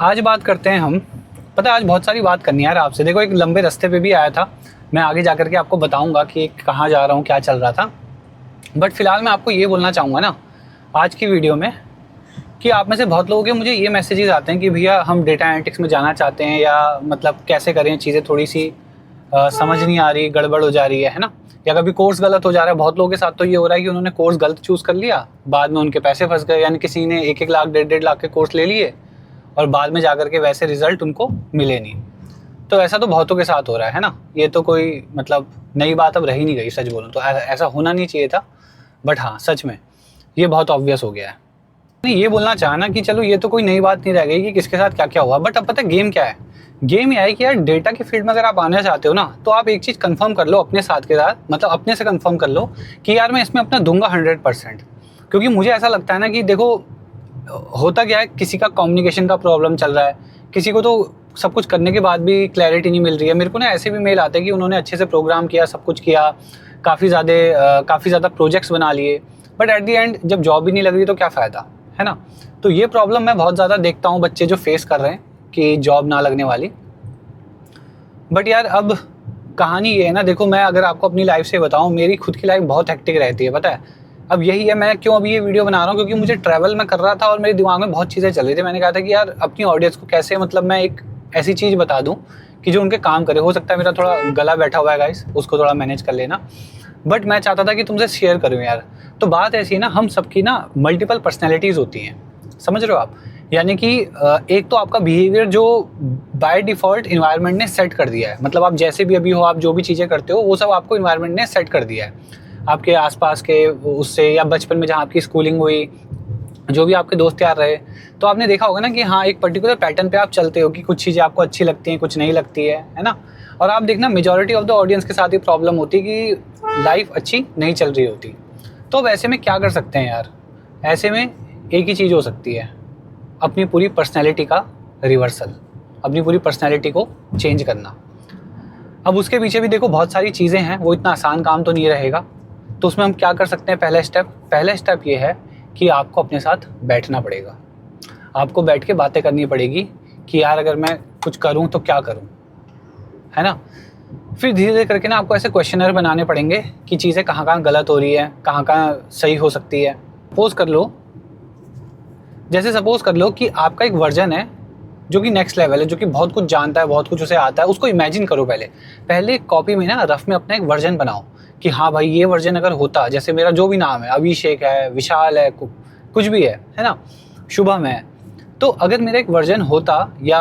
आज बात करते हैं हम। पता है आज बहुत सारी बात करनी है यार आपसे। देखो एक लंबे रास्ते पे भी आया था, मैं आगे जाकर के आपको बताऊंगा कि कहाँ जा रहा हूँ, क्या चल रहा था। बट फिलहाल मैं आपको ये बोलना चाहूँगा ना आज की वीडियो में कि आप में से बहुत लोगों के मुझे ये मैसेजेस आते हैं कि भैया हम डेटा एनालिटिक्स में जाना चाहते हैं, या मतलब कैसे करें, चीज़ें थोड़ी सी समझ नहीं आ रही, गड़बड़ हो जा रही है ना, या कभी कोर्स गलत हो जा रहा है। बहुत लोगों के साथ तो ये हो रहा है कि उन्होंने कोर्स गलत चूज़ कर लिया, बाद में उनके पैसे फंस गए, यानी किसी ने 1-1 लाख 1.5-1.5 लाख के कोर्स ले लिए और बाद में जाकर के वैसे रिजल्ट उनको मिले नहीं। तो ऐसा तो बहुतों के साथ हो रहा है ना। ये तो कोई मतलब नई बात अब रही नहीं गई, सच बोलूँ तो ऐसा होना नहीं चाहिए था। बट हाँ, सच में ये बहुत ऑब्वियस हो गया है। नहीं, ये बोलना चाहा ना कि चलो ये तो कोई नई बात नहीं रह गई कि किसके साथ क्या क्या हुआ। बट अब पता है गेम क्या है। गेम ये है कि यार डेटा की फील्ड में अगर आप आना चाहते हो ना, तो आप एक चीज़ कंफर्म कर लो अपने साथ के साथ, मतलब अपने से कंफर्म कर लो कि यार मैं इसमें अपना दूंगा 100%। क्योंकि मुझे ऐसा लगता है ना कि देखो होता क्या है, किसी का कम्युनिकेशन का प्रॉब्लम चल रहा है, किसी को तो सब कुछ करने के बाद भी क्लैरिटी नहीं मिल रही है। मेरे को ना ऐसे भी मेल आते हैं कि उन्होंने अच्छे से प्रोग्राम किया, सब कुछ किया, काफ़ी ज़्यादा प्रोजेक्ट्स बना लिए, बट एट दी एंड जब जॉब ही नहीं लग रही तो क्या फ़ायदा, है ना। तो ये प्रॉब्लम मैं बहुत ज़्यादा देखता हूँ बच्चे जो फेस कर रहे हैं कि जॉब ना लगने वाली। बट यार अब कहानी ये है ना, देखो मैं अगर आपको अपनी लाइफ से बताऊँ, मेरी खुद की लाइफ बहुत हेक्टिक रहती है, पता है। अब यही है, मैं क्यों अभी ये वीडियो बना रहा हूँ, क्योंकि मुझे ट्रैवल में कर रहा था और मेरे दिमाग में बहुत चीज़ें चल रही थी। मैंने कहा था कि यार अपनी ऑडियंस को कैसे मतलब मैं एक ऐसी चीज़ बता दूँ कि जो उनके काम करे। हो सकता है मेरा थोड़ा गला बैठा हुआ है गाइस, उसको थोड़ा मैनेज कर लेना। बट मैं चाहता था कि तुमसे शेयर करूँ यार। तो बात ऐसी है ना, हम सबकी ना मल्टीपल पर्सनैलिटीज़ होती हैं, समझ रहे हो आप। यानी कि एक तो आपका बिहेवियर जो बाय डिफ़ॉल्ट इन्वायरमेंट ने सेट कर दिया है, मतलब आप जैसे भी अभी हो, आप जो भी चीज़ें करते हो वो सब आपको इन्वायरमेंट ने सेट कर दिया है। आपके आसपास के उससे, या बचपन में जहाँ आपकी स्कूलिंग हुई, जो भी आपके दोस्त यार रहे, तो आपने देखा होगा ना कि हाँ एक पर्टिकुलर पैटर्न पे आप चलते हो कि कुछ चीज़ें आपको अच्छी लगती हैं, कुछ नहीं लगती है ना। और आप देखना मेजॉरिटी ऑफ द ऑडियंस के साथ ही प्रॉब्लम होती है कि लाइफ अच्छी नहीं चल रही होती। तो अब ऐसे में क्या कर सकते हैं यार, ऐसे में एक ही चीज़ हो सकती है, अपनी पूरी पर्सनैलिटी का रिवर्सल, अपनी पूरी पर्सनैलिटी को चेंज करना। अब उसके पीछे भी देखो बहुत सारी चीज़ें हैं, वो इतना आसान काम तो नहीं रहेगा। तो उसमें हम क्या कर सकते हैं, पहला स्टेप ये है कि आपको अपने साथ बैठना पड़ेगा। आपको बैठ के बातें करनी पड़ेगी कि यार अगर मैं कुछ करूं तो क्या करूं, है ना। फिर धीरे धीरे करके ना आपको ऐसे क्वेश्चनर बनाने पड़ेंगे कि चीज़ें कहाँ कहाँ गलत हो रही है, कहाँ कहाँ सही हो सकती है। सपोज कर लो कि आपका एक वर्जन है जो कि नेक्स्ट लेवल है, जो कि बहुत कुछ जानता है, बहुत कुछ उसे आता है। उसको इमेजिन करो, पहले कॉपी में ना रफ में अपना एक वर्जन बनाओ कि हाँ भाई ये वर्जन अगर होता, जैसे मेरा जो भी नाम है, अभिषेक है, विशाल है, कुछ भी है ना, शुभम है। तो अगर मेरा एक वर्जन होता, या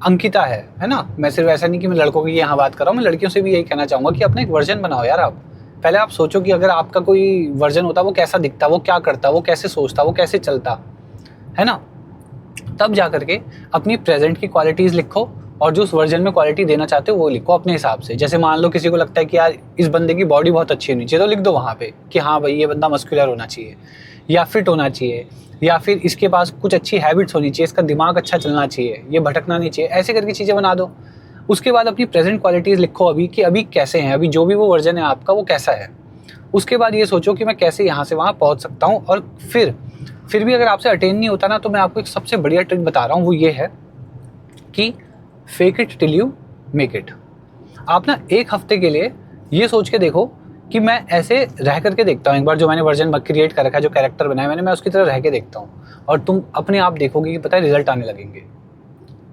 अंकिता है ना। मैं सिर्फ ऐसा नहीं कि मैं लड़कों की यहाँ बात कर रहा हूँ, मैं लड़कियों से भी यही कहना चाहूँगा कि अपना एक वर्जन बनाओ यार। आप पहले आप सोचो कि अगर आपका कोई वर्जन होता, वो कैसा दिखता, वो क्या करता, वो कैसे सोचता, वो कैसे चलता, है ना। तब जा करके अपनी प्रेजेंट की क्वालिटीज़ लिखो, और जो उस वर्जन में क्वालिटी देना चाहते हो वो लिखो अपने हिसाब से। जैसे मान लो किसी को लगता है कि यार इस बंदे की बॉडी बहुत अच्छी होनी चाहिए, तो लिख दो वहाँ पे कि हाँ भाई ये बंदा मस्कुलर होना चाहिए, या फिट होना चाहिए, या फिर इसके पास कुछ अच्छी हैबिट्स होनी चाहिए, इसका दिमाग अच्छा चलना चाहिए, ये भटकना नहीं चाहिए। ऐसे करके चीज़ें बना दो। उसके बाद अपनी प्रेजेंट क्वालिटीज़ लिखो, अभी कि अभी कैसे हैं, अभी जो भी वो वर्जन है आपका वो कैसा है। उसके बाद ये सोचो कि मैं कैसे यहाँ से वहाँ पहुँच सकता हूँ। और फिर भी अगर आपसे अटेन नहीं होता ना, तो मैं आपको एक सबसे बढ़िया ट्रिक बता रहा हूँ, वो ये है कि fake it till you make it. आप ना एक हफ्ते के लिए ये सोच के देखो कि मैं ऐसे रह करके देखता हूँ, एक बार जो मैंने वर्जन क्रिएट कर रखा है, जो कैरेक्टर बनाया मैंने, मैं उसकी तरह रह के देखता हूँ, और तुम अपने आप देखोगे कि पता है रिजल्ट आने लगेंगे।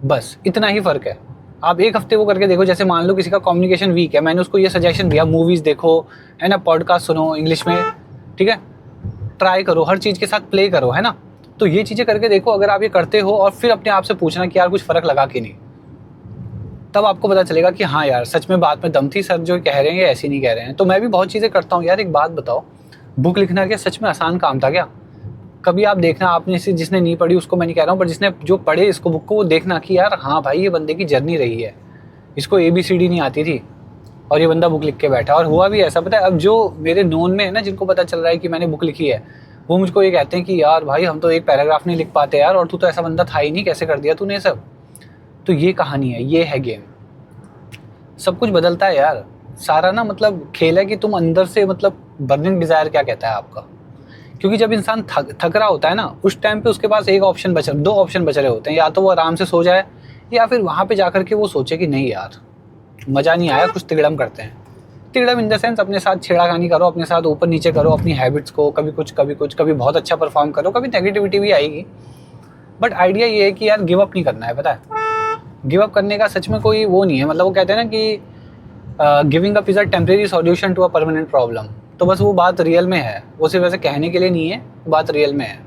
बस इतना ही फ़र्क है। आप एक हफ्ते वो करके देखो। जैसे मान लो किसी का कम्युनिकेशन वीक है, मैंने उसको ये सजेशन दिया, मूवीज़ देखो, है ना, पॉडकास्ट सुनो इंग्लिश में, ठीक है, ट्राई करो, हर चीज़ के साथ प्ले करो, है ना। तो ये चीज़ें करके देखो, अगर आप ये करते हो और फिर अपने आप से पूछना कि यार कुछ फ़र्क लगा कि नहीं, तब आपको पता चलेगा कि हाँ यार सच में बात में दम थी, सर जो कह रहे हैं ये ऐसे नहीं कह रहे हैं। तो मैं भी बहुत चीज़ें करता हूँ यार। एक बात बताओ, बुक लिखना क्या सच में आसान काम था क्या? कभी आप देखना, आपने से जिसने नहीं पढ़ी उसको मैं नहीं कह रहा हूँ, पर जिसने जो पढ़े इसको बुक को, वो देखना कि यार हाँ भाई ये बंदे की जर्नी रही है, इसको ABCD नहीं आती थी और ये बंदा बुक लिख के बैठा। और हुआ भी ऐसा, पता है, अब जो मेरे नोन में है ना, जिनको पता चल रहा है कि मैंने बुक लिखी है, वो मुझको ये कहते हैं कि यार भाई हम तो एक पैराग्राफ नहीं लिख पाते यार, और तू तो ऐसा बंदा था ही नहीं, कैसे कर दिया तूने सब। तो ये कहानी है, ये है गेम। सब कुछ बदलता है यार। सारा ना मतलब खेल है कि तुम अंदर से, मतलब बर्निंग डिज़ायर क्या कहता है आपका, क्योंकि जब इंसान थक रहा होता है ना, उस टाइम पे उसके पास दो ऑप्शन बच रहे होते हैं, या तो वो आराम से सो जाए, या फिर वहाँ पे जाकर के वो सोचे कि नहीं यार मज़ा नहीं आया, कुछ तिगड़म करते हैं। तिगड़म इन द सेंस अपने साथ छेड़ाखानी करो, अपने साथ ऊपर नीचे करो अपनी हैबिट्स को, कभी कुछ कभी कुछ, कभी बहुत अच्छा परफॉर्म करो, कभी नेगेटिविटी भी आएगी। बट आइडिया ये है कि यार गिव अप नहीं करना है, पता है। गिव अप करने का सच में कोई वो नहीं है, मतलब वो कहते हैं ना कि giving up is a temporary solution to a permanent problem. तो बस वो बात रियल में है, वो सिर्फ ऐसे कहने के लिए नहीं है, बात रियल में है।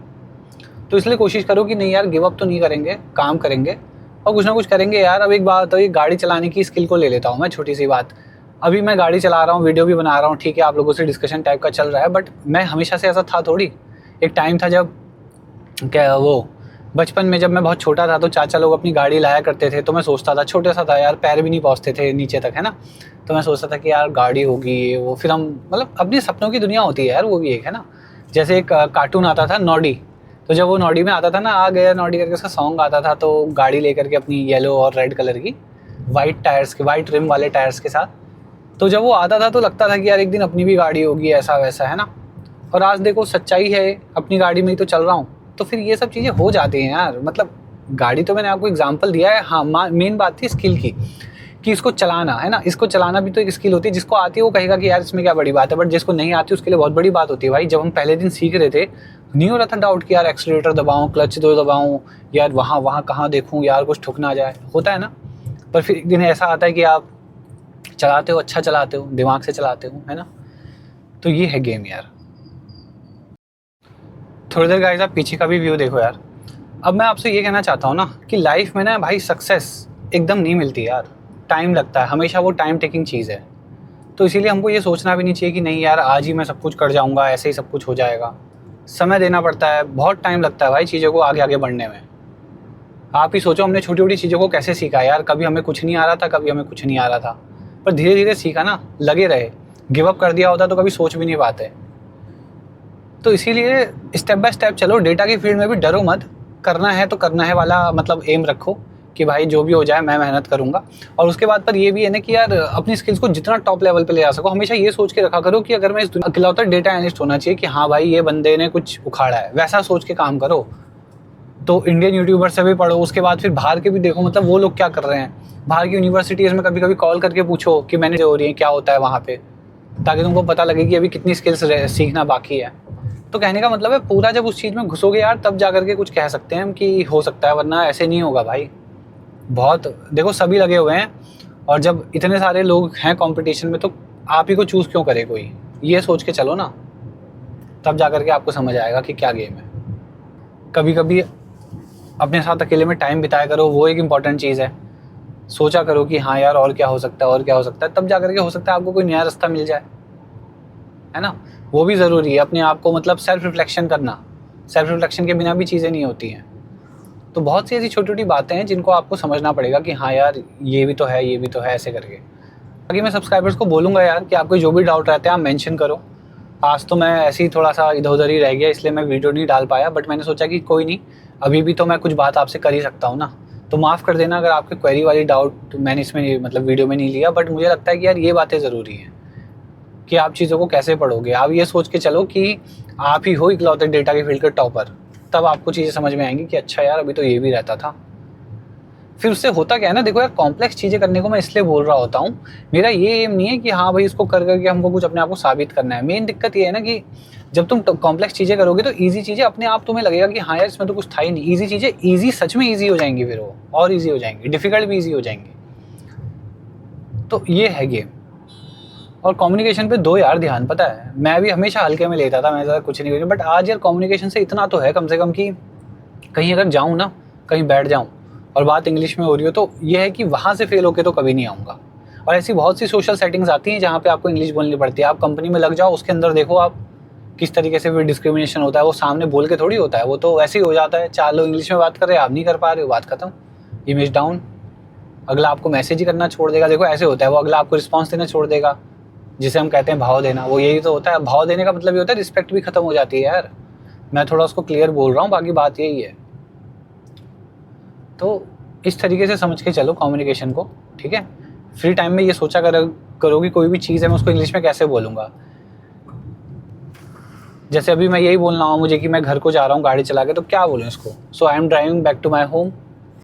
तो इसलिए कोशिश करो कि नहीं यार गिव अप तो नहीं करेंगे, काम करेंगे और कुछ ना कुछ करेंगे यार। अब एक बात तो, ये गाड़ी चलाने की स्किल को ले लेता हूँ मैं, छोटी सी बात। अभी मैं गाड़ी चला रहा हूँ, वीडियो भी बना रहा हूँ, ठीक है, आप लोगों से डिस्कशन टाइप का चल रहा है, बट मैं हमेशा से ऐसा था थोड़ी। एक टाइम था जब क्या वो बचपन में जब मैं बहुत छोटा था तो चाचा लोग अपनी गाड़ी लाया करते थे, तो मैं सोचता था, छोटा सा था यार, पैर भी नहीं पहुँचते थे नीचे तक, है ना। तो मैं सोचता था कि यार गाड़ी होगी वो, फिर हम मतलब अपनी सपनों की दुनिया होती है यार, वो भी एक है ना। जैसे एक कार्टून आता था नॉडी, तो जब वो नॉडी में आता था ना, आ गया नॉडी करके उसका सॉन्ग आता था, तो गाड़ी लेकर के अपनी येलो और रेड कलर की वाइट रिम वाले टायर्स के साथ, तो जब वो आता था तो लगता था कि यार एक दिन अपनी भी गाड़ी होगी, ऐसा वैसा, है ना। और आज देखो सच्चाई है, अपनी गाड़ी में ही तो चल रहा हूँ। तो फिर ये सब चीज़ें हो जाती हैं यार। मतलब गाड़ी तो मैंने आपको एग्जांपल दिया है, हाँ मेन बात थी स्किल की, कि इसको चलाना है ना, इसको चलाना भी तो एक स्किल होती है। जिसको आती है वो कहेगा कि यार इसमें क्या बड़ी बात है, बट जिसको नहीं आती उसके लिए बहुत बड़ी बात होती है भाई। जब हम पहले दिन सीख रहे थे, नहीं हो रहा था डाउट कि यार एक्सीलरेटर दबाऊँ, क्लच दो दबाऊँ, यार वहाँ कहाँ देखूँ, यार कुछ ठुक ना जाए, होता है ना। पर फिर एक दिन ऐसा आता है कि आप चलाते हो, अच्छा चलाते हो, दिमाग से चलाते हो, है ना। तो ये है गेम यार। थोड़ी देर गाइस आप पीछे का भी व्यू देखो यार। अब मैं आपसे ये कहना चाहता हूँ ना कि लाइफ में ना भाई सक्सेस एकदम नहीं मिलती यार, टाइम लगता है, हमेशा वो टाइम टेकिंग चीज़ है। तो इसीलिए हमको ये सोचना भी नहीं चाहिए कि नहीं यार आज ही मैं सब कुछ कर जाऊँगा, ऐसे ही सब कुछ हो जाएगा। समय देना पड़ता है, बहुत टाइम लगता है भाई चीज़ों को आगे आगे बढ़ने में। आप ही सोचो हमने छोटी छोटी चीज़ों को कैसे सीखा यार, कभी हमें कुछ नहीं आ रहा था, कभी हमें कुछ नहीं आ रहा था, पर धीरे धीरे सीखा ना, लगे रहे। गिव अप कर दिया होता तो कभी सोच भी नहीं पाते। तो इसीलिए स्टेप बाय स्टेप चलो। डेटा की फील्ड में भी डरो मत, करना है तो करना है वाला मतलब एम रखो कि भाई जो भी हो जाए मैं मेहनत करूँगा। और उसके बाद पर ये भी है ना कि यार अपनी स्किल्स को जितना टॉप लेवल पे ले जा सको, हमेशा ये सोच के रखा करो कि अगर मैं इस इकलौता डेटा एनालिस्ट होना चाहिए कि हाँ भाई ये बंदे ने कुछ उखाड़ा है, वैसा सोच के काम करो। तो इंडियन यूट्यूबर से भी पढ़ो, उसके बाद फिर बाहर के भी देखो, मतलब वो लोग क्या कर रहे हैं। बाहर की यूनिवर्सिटीज़ में कभी कभी कॉल करके पूछो कि मैंने हो रही है, क्या होता है वहाँ पे, ताकि तुमको पता लगे कि अभी कितनी स्किल्स सीखना बाकी है। तो कहने का मतलब है पूरा जब उस चीज़ में घुसोगे यार, तब जा करके कुछ कह सकते हैं हम कि हो सकता है, वरना ऐसे नहीं होगा भाई। बहुत देखो सभी लगे हुए हैं, और जब इतने सारे लोग हैं कंपटीशन में, तो आप ही को चूज़ क्यों करे कोई, ये सोच के चलो ना, तब जा करके आपको समझ आएगा कि क्या गेम है। कभी कभी अपने साथ अकेले में टाइम बिताया करो, वो एक इम्पॉर्टेंट चीज़ है। सोचा करो कि हाँ यार और क्या हो सकता है, और क्या हो सकता है, तब जा करके हो सकता है आपको कोई नया रास्ता मिल जाए, है ना। वो भी ज़रूरी है अपने आप को मतलब सेल्फ रिफ्लेक्शन करना। सेल्फ रिफ्लेक्शन के बिना भी चीज़ें नहीं होती हैं। तो बहुत सी ऐसी छोटी छोटी बातें हैं जिनको आपको समझना पड़ेगा कि हाँ यार ये भी तो है, ये भी तो है, ऐसे करके। बाकी मैं सब्सक्राइबर्स को बोलूँगा यार कि आपको जो भी डाउट रहते हैं आप मेंशन करो। आज तो मैं ऐसे ही थोड़ा सा इधर उधर ही रह गया, इसलिए मैं वीडियो नहीं डाल पाया, बट मैंने सोचा कि कोई नहीं, अभी भी तो मैं कुछ बात आपसे कर ही सकता हूँ ना। तो माफ़ कर देना अगर आपके क्वेरी वाली डाउट मैंने इसमें मतलब वीडियो में नहीं लिया, बट मुझे लगता है कि यार ये बातें ज़रूरी हैं कि आप चीज़ों को कैसे पढ़ोगे। आप ये सोच के चलो कि आप ही हो इकलौते डेटा के फील्ड के टॉपर, तब आपको चीज़ें समझ में आएंगी कि अच्छा यार अभी तो ये भी रहता था। फिर उससे होता क्या है ना, देखो यार कॉम्प्लेक्स चीज़ें करने को मैं इसलिए बोल रहा होता हूँ, मेरा ये एम नहीं है कि हाँ भाई इसको कर करके हमको कुछ अपने आप को साबित करना है। मेन दिक्कत ये है ना कि जब तुम कॉम्प्लेक्स चीज़ें करोगे तो ईजी चीज़ें अपने आप तुम्हें लगेगा कि हाँ यार इसमें तो कुछ था ही नहीं। ईजी चीज़ें ईजी सच में ईजी हो जाएंगी, फिर वो और ईजी हो जाएंगी, डिफ़िकल्ट भी ईजी हो जाएंगी। तो ये है गेम। और कम्युनिकेशन पे दो यार ध्यान, पता है मैं भी हमेशा हल्के में लेता था, मैं ज़्यादा कुछ नहीं करता, बट आज यार कम्युनिकेशन से इतना तो है कम से कम कि कहीं अगर जाऊँ ना, कहीं बैठ जाऊँ और बात इंग्लिश में हो रही हो, तो ये है कि वहाँ से फेल होके तो कभी नहीं आऊँगा। और ऐसी बहुत सी सोशल सेटिंग्स आती हैं जहाँ पे आपको इंग्लिश बोलनी पड़ती है। आप कंपनी में लग जाओ, उसके अंदर देखो आप किस तरीके से भी डिस्क्रिमिनेशन होता है, वो सामने बोल के थोड़ी होता है, वो तो ऐसे ही हो जाता है। 4 लोग इंग्लिश में बात कर रहे हैं, आप नहीं कर पा रहे हो, बात खत्म, इमेज डाउन। अगला आपको मैसेज ही करना छोड़ देगा। देखो ऐसे होता है, वो अगला आपको रिस्पॉन्स देना छोड़ देगा, जिसे हम कहते हैं भाव देना। वो यही तो होता है, भाव देने का मतलब ये होता है रिस्पेक्ट भी खत्म हो जाती है यार। मैं थोड़ा उसको क्लियर बोल रहा हूँ, बाकी बात यही है। तो इस तरीके से समझ के चलो कम्युनिकेशन को, ठीक है। फ्री टाइम में ये सोचा करो कि कोई भी चीज़ है मैं उसको इंग्लिश में कैसे बोलूँगा। जैसे अभी मैं यही बोलना हो मुझे कि मैं घर को जा रहा हूँ गाड़ी चला के, तो क्या बोलूँ इसको? So I am driving back to my home,